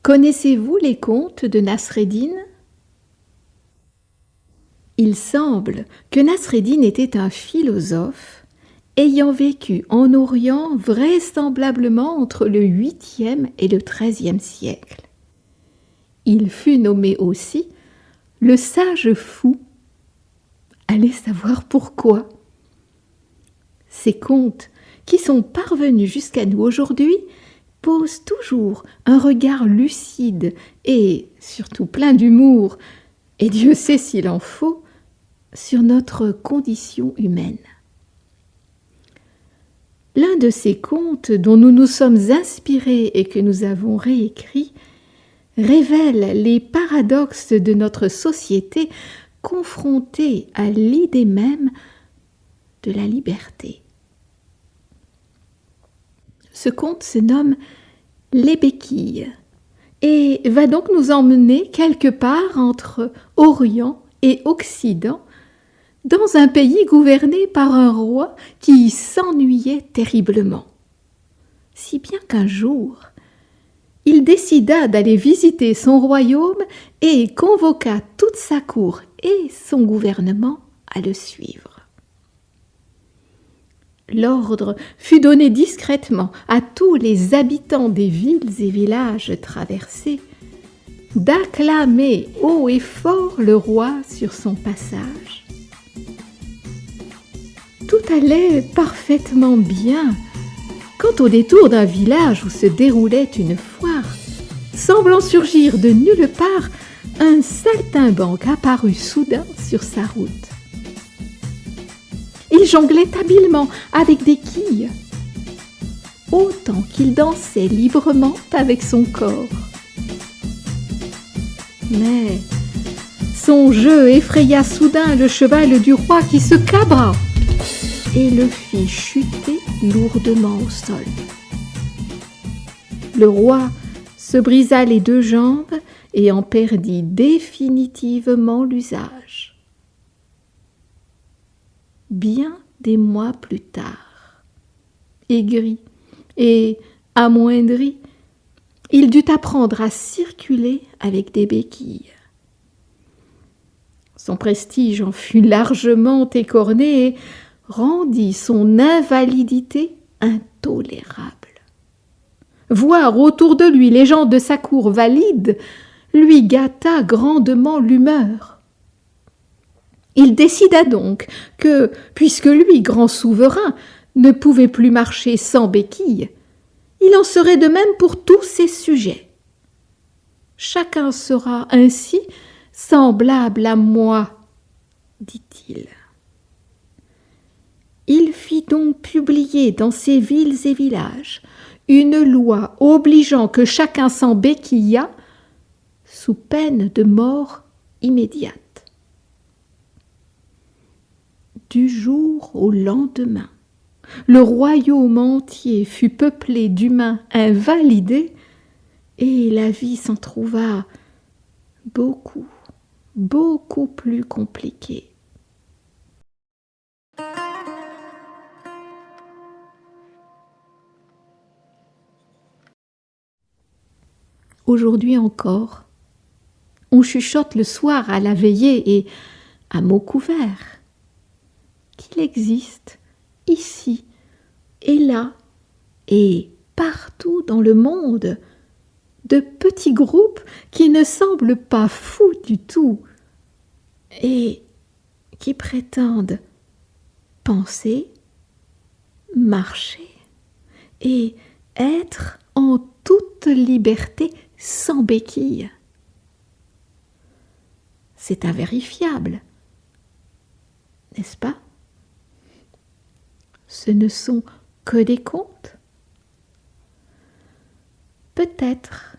Connaissez-vous les contes de Nasreddin ? Il semble que Nasreddin était un philosophe ayant vécu en Orient vraisemblablement entre le 8e et le 13e siècle. Il fut nommé aussi le sage fou. Allez savoir pourquoi. Ces contes, qui sont parvenus jusqu'à nous aujourd'hui, pose toujours un regard lucide et surtout plein d'humour, et Dieu sait s'il en faut, sur notre condition humaine. L'un de ces contes dont nous nous sommes inspirés et que nous avons réécrit révèle les paradoxes de notre société confrontée à l'idée même de la liberté. Ce conte se nomme « Les béquilles » et va donc nous emmener quelque part entre Orient et Occident, dans un pays gouverné par un roi qui s'ennuyait terriblement. Si bien qu'un jour, il décida d'aller visiter son royaume et convoqua toute sa cour et son gouvernement à le suivre. L'ordre fut donné discrètement à tous les habitants des villes et villages traversés d'acclamer haut et fort le roi sur son passage. Tout allait parfaitement bien, quand au détour d'un village où se déroulait une foire, semblant surgir de nulle part, un saltimbanque apparut soudain sur sa route. Il jonglait habilement avec des quilles, autant qu'il dansait librement avec son corps. Mais son jeu effraya soudain le cheval du roi qui se cabra et le fit chuter lourdement au sol. Le roi se brisa les 2 jambes et en perdit définitivement l'usage. Bien des mois plus tard, aigri et amoindri, il dut apprendre à circuler avec des béquilles. Son prestige en fut largement écorné et rendit son invalidité intolérable. Voir autour de lui les gens de sa cour valides lui gâta grandement l'humeur. Il décida donc que, puisque lui, grand souverain, ne pouvait plus marcher sans béquilles, il en serait de même pour tous ses sujets. Chacun sera ainsi semblable à moi, dit-il. Il fit donc publier dans ses villes et villages une loi obligeant que chacun s'embéquillât sous peine de mort immédiate. Du jour au lendemain, le royaume entier fut peuplé d'humains invalidés et la vie s'en trouva beaucoup, beaucoup plus compliquée. Aujourd'hui encore, on chuchote le soir à la veillée et à mots couverts qu'il existe ici et là et partout dans le monde de petits groupes qui ne semblent pas fous du tout et qui prétendent penser, marcher et être en toute liberté sans béquilles. C'est invérifiable, n'est-ce pas ? Ce ne sont que des contes? Peut-être.